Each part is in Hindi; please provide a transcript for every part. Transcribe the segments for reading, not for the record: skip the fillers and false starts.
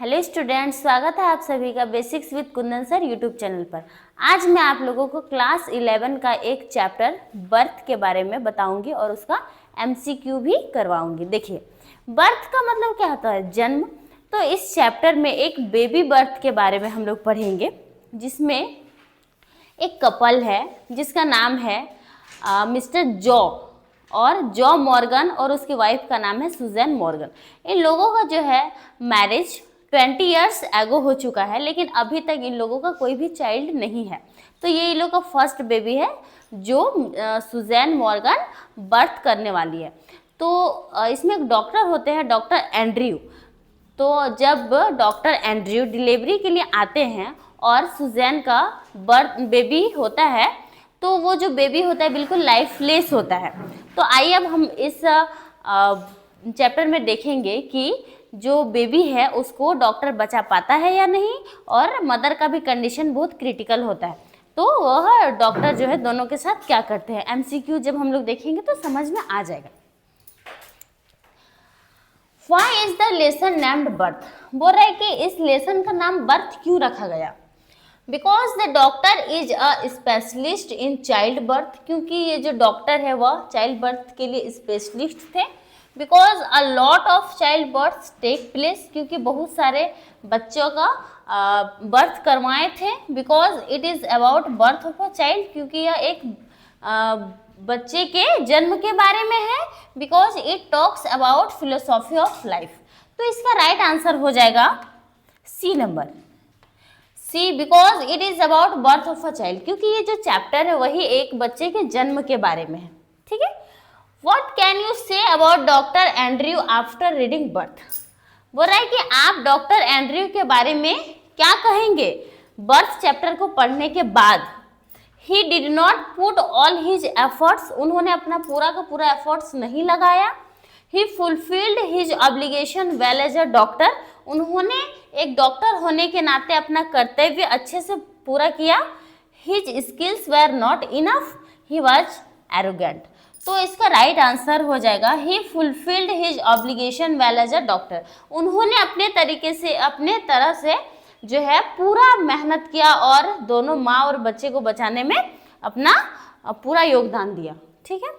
हेलो स्टूडेंट्स, स्वागत है आप सभी का basics with Kundan sir YouTube channel पर। आज मैं आप लोगों को क्लास 11 का एक चैप्टर बर्थ के बारे में बताऊंगी और उसका एमसीक्यू भी करवाऊंगी। देखिए, बर्थ का मतलब क्या होता है? जन्म। तो इस चैप्टर में एक बेबी बर्थ के बारे में हम लोग पढ़ेंगे, जिसमें एक कपल है जिसका नाम है मिस्टर जॉ और जॉ मॉर्गन, और उसकी वाइफ का नाम है सुजैन मॉर्गन। इन लोगों का जो है मैरिज 20 ईयर्स एगो हो चुका है, लेकिन अभी तक इन लोगों का कोई भी चाइल्ड नहीं है। तो ये इन लोगों का फर्स्ट बेबी है जो सुजैन मॉर्गन बर्थ करने वाली है। तो इसमें एक डॉक्टर होते हैं, डॉक्टर एंड्रयू। तो जब डॉक्टर एंड्रयू डिलीवरी के लिए आते हैं और सुजैन का बर्थ बेबी होता है, तो वो जो बेबी होता है बिल्कुल लाइफलेस होता है। तो आइए अब हम इस चैप्टर में देखेंगे कि जो बेबी है उसको डॉक्टर बचा पाता है या नहीं, और मदर का भी कंडीशन बहुत क्रिटिकल होता है। तो वह डॉक्टर जो है दोनों के साथ क्या करते हैं, एमसीक्यू जब हम लोग देखेंगे तो समझ में आ जाएगा। Why is the lesson named birth? बोल रहा है कि इस लेसन का नाम बर्थ क्यों रखा गया? Because the doctor is a specialist in child birth, क्योंकि ये जो डॉक्टर है वह चाइल्ड बर्थ के लिए स्पेशलिस्ट थे। Because a lot of child births take place, क्योंकि बहुत सारे बच्चों का बर्थ करवाए थे। Because it is about birth of a child, क्योंकि यह एक बच्चे के जन्म के बारे में है। Because it talks about philosophy of life, तो इसका राइट आंसर हो जाएगा C number, C. Because it is about birth of a child, क्योंकि ये जो चैप्टर है वही एक बच्चे के जन्म के बारे में है। ठीक है। What can you say about doctor Andrew after reading birth? बोल रहा है कि आप डॉक्टर एंड्रयू के बारे में क्या कहेंगे बर्थ चैप्टर को पढ़ने के बाद? He did not put all his efforts, उन्होंने अपना पूरा का पूरा एफर्ट्स नहीं लगाया। He fulfilled his obligation well as a doctor, उन्होंने एक डॉक्टर होने के नाते अपना कर्तव्य अच्छे से पूरा किया। His skills were not enough, he was arrogant, तो इसका राइट आंसर हो जाएगा he fulfilled his obligation well as a doctor, उन्होंने अपने तरीके से अपने तरह से जो है पूरा मेहनत किया और दोनों माँ और बच्चे को बचाने में अपना पूरा योगदान दिया। ठीक है।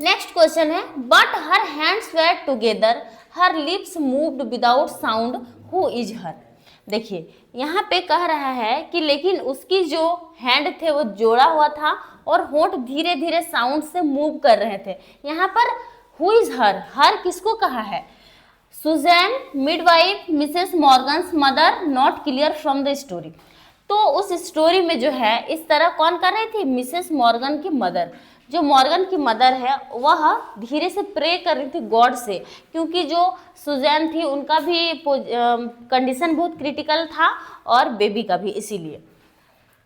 नेक्स्ट क्वेश्चन है, but her hands were together, her lips moved without sound, who is her? देखिए, यहाँ पे कह रहा है कि लेकिन उसकी जो हैंड थे वो जोड़ा हुआ था और होंठ धीरे धीरे साउंड से मूव कर रहे थे। यहाँ पर हु इज हर, हर किसको कहा है? Susan, midwife, Mrs Morgan's mother, not clear from the story. तो उस स्टोरी में जो है इस तरह कौन कर रही थी? मिसेस मॉर्गन की मदर। जो मॉर्गन की मदर है वह धीरे से प्रे कर रही थी गॉड से, क्योंकि जो सुजैन थी उनका भी कंडीशन बहुत क्रिटिकल था और बेबी का भी, इसीलिए।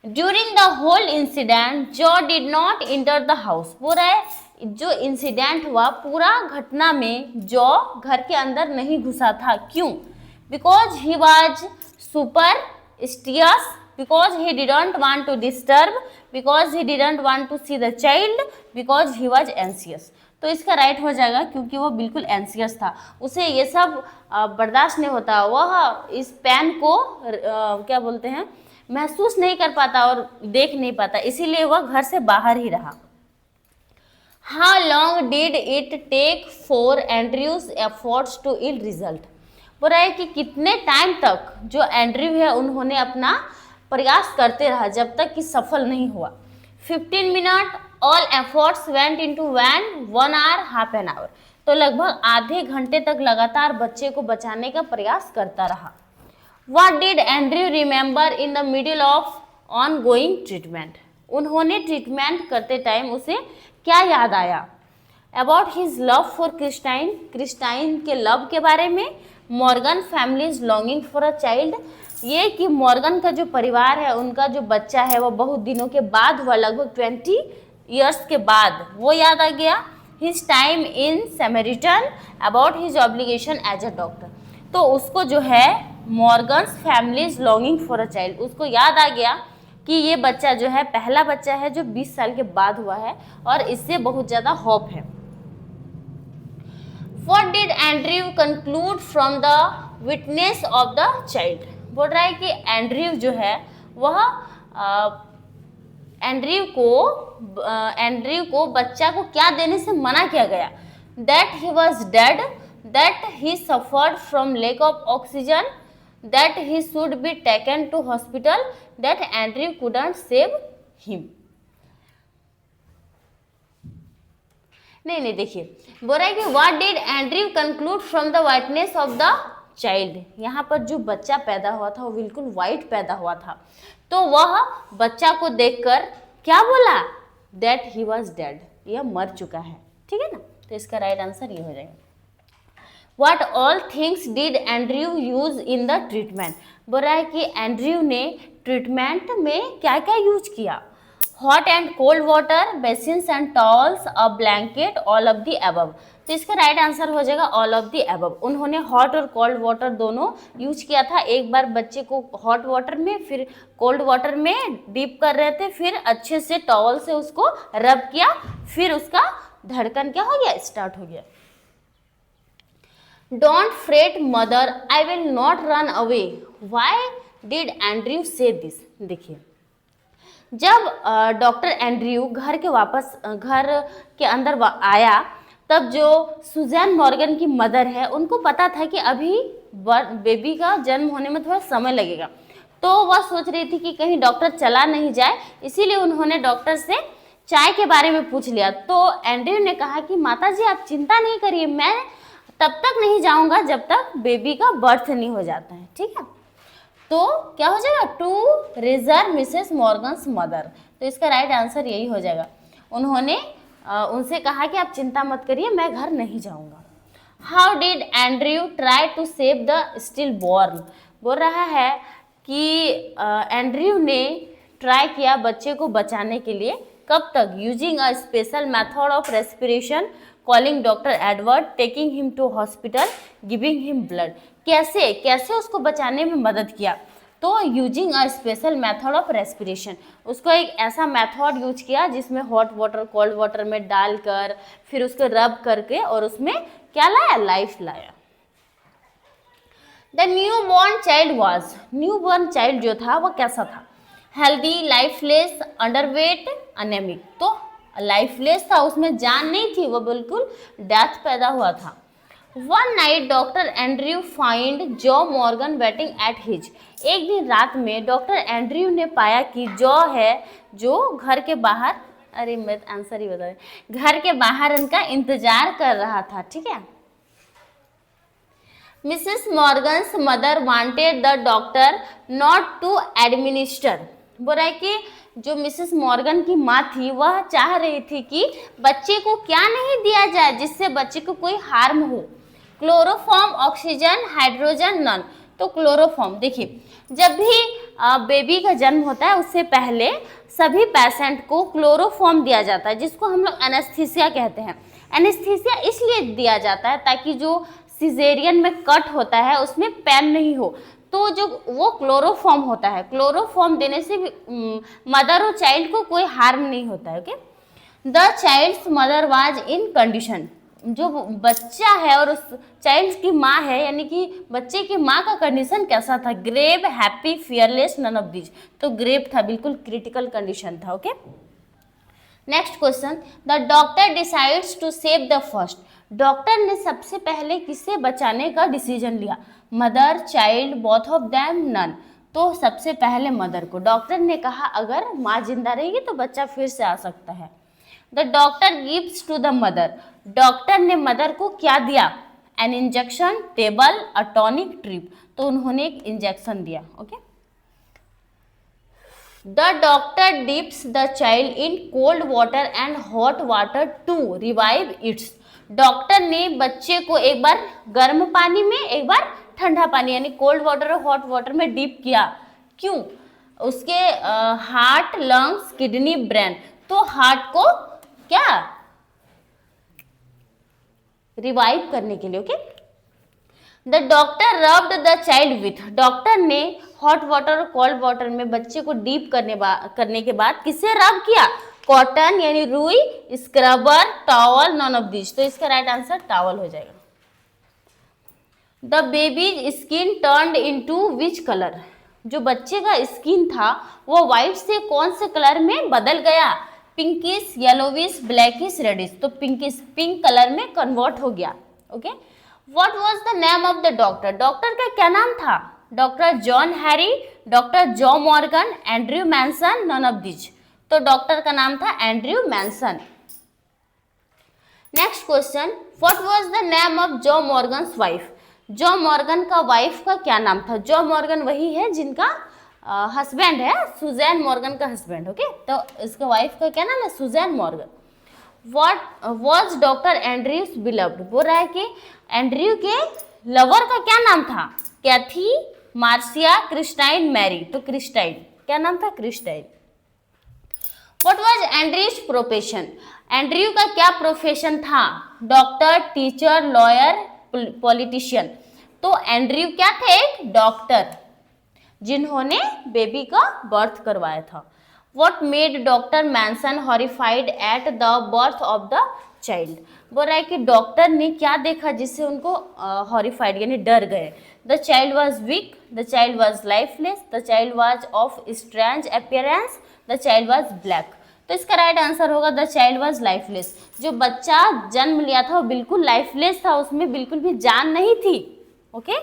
During the whole incident Joe did not enter the house. वो रहे जो इंसिडेंट हुआ पूरा घटना में जॉ घर के अंदर नहीं घुसा था। क्यों? Because he was superstitious, because he didn't want to disturb, because he didn't want to see the child, because he was anxious। तो इसका राइट हो जाएगा क्योंकि वो बिल्कुल एंसियस था, उसे ये सब बर्दाश्त नहीं होता, वह इस पेन को क्या बोलते हैं, महसूस नहीं कर पाता और देख नहीं पाता, इसीलिए वह घर से बाहर ही रहा। How long did it take for Andrew's efforts to yield result? बोल रहा है कि कितने टाइम तक जो एंड्रयू है उन्होंने अपना प्रयास करते रहा जब तक कि सफल नहीं हुआ। 15 minute, all efforts went into vain 1 hour, half an hour, तो लगभग आधे घंटे तक लगातार बच्चे को बचाने का प्रयास करता रहा। What did Andrew remember in the middle of on going treatment? उन्होंने ट्रीटमेंट करते टाइम उसे क्या याद आया? About his love for Christine, Christine के लव के बारे में। Morgan families longing for a child, ये कि मॉर्गन का जो परिवार है उनका जो बच्चा है वो बहुत दिनों के बाद हुआ, लगभग 20 ईयर्स के बाद, वो याद आ गया। His time in Samaritan, about his obligation as a doctor, तो उसको जो है Morgan's families longing for a child, उसको याद आ गया कि ये बच्चा जो है पहला बच्चा है जो 20 साल के बाद हुआ है और इससे बहुत ज़्यादा होप है। What did Andrew conclude from the witness of the child? बोल रहा है कि एंड्रयू जो है वह एंड्रयू को बच्चा को क्या देने से मना किया गया? That he was dead, that he suffered from lack of oxygen, that he should be taken to hospital, that Andrew couldn't save him. नहीं देखिए बोल रहा है कि what did Andrew conclude from the whiteness of the child. यहाँ पर जो बच्चा पैदा हुआ था वो बिल्कुल वाइट पैदा हुआ था, तो वह बच्चा को देखकर क्या बोला? दैट ही वॉज डेड, यह मर चुका है। ठीक है ना, तो इसका राइट आंसर ये हो जाएगा। What all things did Andrew use in the treatment? बोल रहा है कि एंड्रयू ने ट्रीटमेंट में क्या क्या यूज किया? Hot and cold water, basins and towels, a blanket, all of the above. तो इसका राइट आंसर हो जाएगा ऑल ऑफ द अबव। उन्होंने हॉट और कोल्ड वाटर दोनों यूज किया था। एक बार बच्चे को हॉट वाटर में, फिर कोल्ड वाटर में डीप कर रहे थे, फिर अच्छे से टॉवल से उसको रब किया, फिर उसका धड़कन क्या हो गया? स्टार्ट हो गया। Don't freight mother, I will not run away, why did Andrew से दिस? देखिए जब डॉक्टर एंड्रयू घर के अंदर आया, तब जो सुजैन मॉर्गन की मदर है उनको पता था कि अभी बेबी का जन्म होने में थोड़ा समय लगेगा, तो वह सोच रही थी कि कहीं डॉक्टर चला नहीं जाए, इसीलिए उन्होंने डॉक्टर से चाय के बारे में पूछ लिया। तो एंड्रयू ने कहा कि माताजी आप चिंता नहीं करिए, मैं तब तक नहीं जाऊंगा जब तक बेबी का बर्थ नहीं हो जाता है। ठीक है, तो क्या हो जाएगा? To reserve Mrs Morgan's mother. तो इसका राइट आंसर यही हो जाएगा। उन्होंने उनसे कहा कि आप चिंता मत करिए, मैं घर नहीं जाऊंगा। How did Andrew try to save the stillborn? बोल रहा है कि एंड्रयू ने ट्राई किया बच्चे को बचाने के लिए। कब तक? Using a special method of respiration, calling doctor Edward, taking him to hospital, giving him blood. कैसे उसको बचाने में मदद किया? तो using a special method of respiration, उसको एक ऐसा मेथड यूज किया जिसमें हॉट वाटर कोल्ड वाटर में डालकर फिर उसको रब करके और उसमें क्या लाया? लाइफ लाया। The newborn child was, newborn child जो था वह कैसा था? Healthy, lifeless, underweight, anaemic. तो लाइफलेस था, उसमें जान नहीं थी, वो बिल्कुल डेथ पैदा हुआ था। One night doctor Andrew find jaw Morgan waiting at his, एक दिन रात में डॉक्टर एंड्रयू ने पाया कि जॉ है जो घर के बाहर, अरे मैं आंसर ही बता रही, घर के बाहर उनका इंतजार कर रहा था। ठीक है, Mrs Morgan's mother wanted the doctor not to administer. बोल रहा है कि जो मिसेस मॉर्गन की माँ थी वह चाह रही थी कि बच्चे को क्या नहीं दिया जाए जिससे बच्चे को कोई हार्म हो। Chloroform, oxygen, hydrogen, none. तो क्लोरोफॉर्म, देखिए जब भी बेबी का जन्म होता है उससे पहले सभी पेशेंट को क्लोरोफॉर्म दिया जाता है, जिसको हम लोग एनेस्थीसिया कहते हैं। एनेस्थीसिया इसलिए दिया जाता है ताकि जो सिजेरियन में कट होता है उसमें पेन नहीं हो, तो जो वो क्लोरोफॉर्म होता है, क्लोरोफॉर्म देने से भी मदर और चाइल्ड को कोई हार्म नहीं होता है। Okay, the child's mother was in condition, जो बच्चा है और उस चाइल्ड की माँ है यानी कि बच्चे की माँ का कंडीशन कैसा था? Grave, happy, fearless, none of these. तो ग्रेव था, बिल्कुल क्रिटिकल कंडीशन था। Okay, next question, the doctor decides to save the first, doctor ने सबसे पहले किसे बचाने का डिसीजन लिया? Mother, child, both of them, none. तो सबसे पहले मदर को। डॉक्टर ने कहा अगर माँ जिंदा रहेगी तो बच्चा फिर से आ सकता है। The doctor gives to the mother, doctor ने मदर को क्या दिया? An injection, tablet, a tonic, drip. तो उन्होंने एक इंजेक्शन दिया। Okay, the doctor dips the child in cold water and hot water to revive its, doctor ने बच्चे को एक बार गर्म पानी में एक बार ठंडा पानी यानी कोल्ड वाटर और हॉट वाटर में डीप किया। क्यों? उसके हार्ट, लंग्स, किडनी, ब्रेन। तो हार्ट को क्या रिवाइव करने के लिए। Okay, the doctor rubbed the child with, doctor ने हॉट वाटर और कोल्ड वाटर में बच्चे को डीप करने के बाद किससे रब किया? कॉटन यानी रुई, scrubber, towel, none of this. तो इसका राइट आंसर टॉवल हो जाएगा। The baby skin turned into which colour, जो बच्चे का स्किन था वो व्हाइट से कौन से कलर में बदल गया, पिंकिश, येलोविश, ब्लैकिश, रेडिश, तो पिंकिश, पिंक कलर में कन्वर्ट हो गया। Okay, what was the name of the doctor, doctor का क्या नाम था, doctor John Harry, doctor Joe Morgan, Andrew Manson, none of this, तो डॉक्टर का नाम था Andrew Manson. Next question, what was the name of Joe Morgan's wife, Joe Morgan का वाइफ का क्या नाम था, जॉ मॉर्गन वही है जिनका हस्बैंड है, सुजैन मॉर्गन का हस्बैंड। ओके, तो इसका वाइफ का क्या नाम है, Susan Morgan. What was doctor Andrew's beloved, बोल रहा है कि एंड्रयू के लवर का क्या नाम था, कैथी, मार्सिया, क्रिस्टाइन, मैरी, तो क्रिस्टाइन, क्या नाम था, Christine. What was Andrews profession, Andrew का क्या प्रोफेशन था, डॉक्टर, टीचर, लॉयर, पॉलिटिशियन, तो एंड्रयू क्या थे, एक डॉक्टर जिन्होंने बेबी का बर्थ करवाया था। What made doctor Manson horrified at the birth of the child, बोल रहा है कि डॉक्टर ने क्या देखा जिससे उनको हॉरिफाइड यानी डर गए। The child was weak, the child was lifeless, the child was of strange appearance, the child was black, तो इसका राइट आंसर होगा द चाइल्ड वॉज लाइफलेस, जो बच्चा जन्म लिया था वो बिल्कुल लाइफलेस था, उसमें बिल्कुल भी जान नहीं थी। Okay,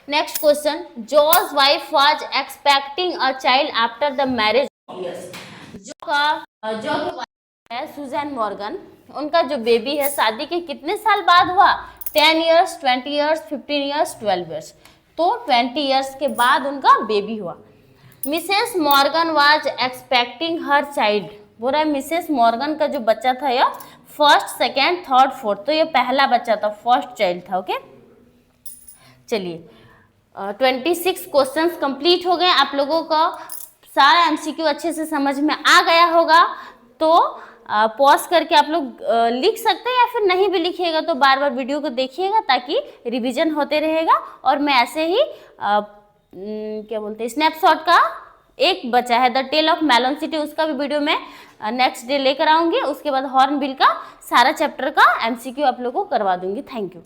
next question, jaws wife was expecting a child after the marriage, जो है सुजैन मॉर्गन, उनका जो बेबी है शादी के कितने साल बाद हुआ, 10 ईयर्स, 20 ईयर्स, 15 ईयर्स, 12 ईयर्स, तो 20 ईयर्स के बाद उनका बेबी हुआ। Mrs Morgan was expecting her child, बोल रहा है मिसेस मॉर्गन का जो बच्चा था यह फर्स्ट, सेकेंड, थर्ड, फोर्थ, तो ये पहला बच्चा था, फर्स्ट चाइल्ड था। ओके, चलिए 26 क्वेश्चंस कंप्लीट हो गए, आप लोगों का सारा एमसीक्यू अच्छे से समझ में आ गया होगा, तो पॉज करके आप लोग लिख सकते हैं या फिर नहीं भी लिखिएगा तो बार बार वीडियो को देखिएगा ताकि रिवीजन होते रहेगा। और मैं ऐसे ही क्या बोलते हैं स्नैपशॉट का एक बचा है the tale of Melon City, उसका भी वीडियो मैं नेक्स्ट डे लेकर आऊँगी। उसके बाद हॉर्नबिल का सारा चैप्टर का एमसीक्यू आप लोगों को करवा दूंगी। Thank you.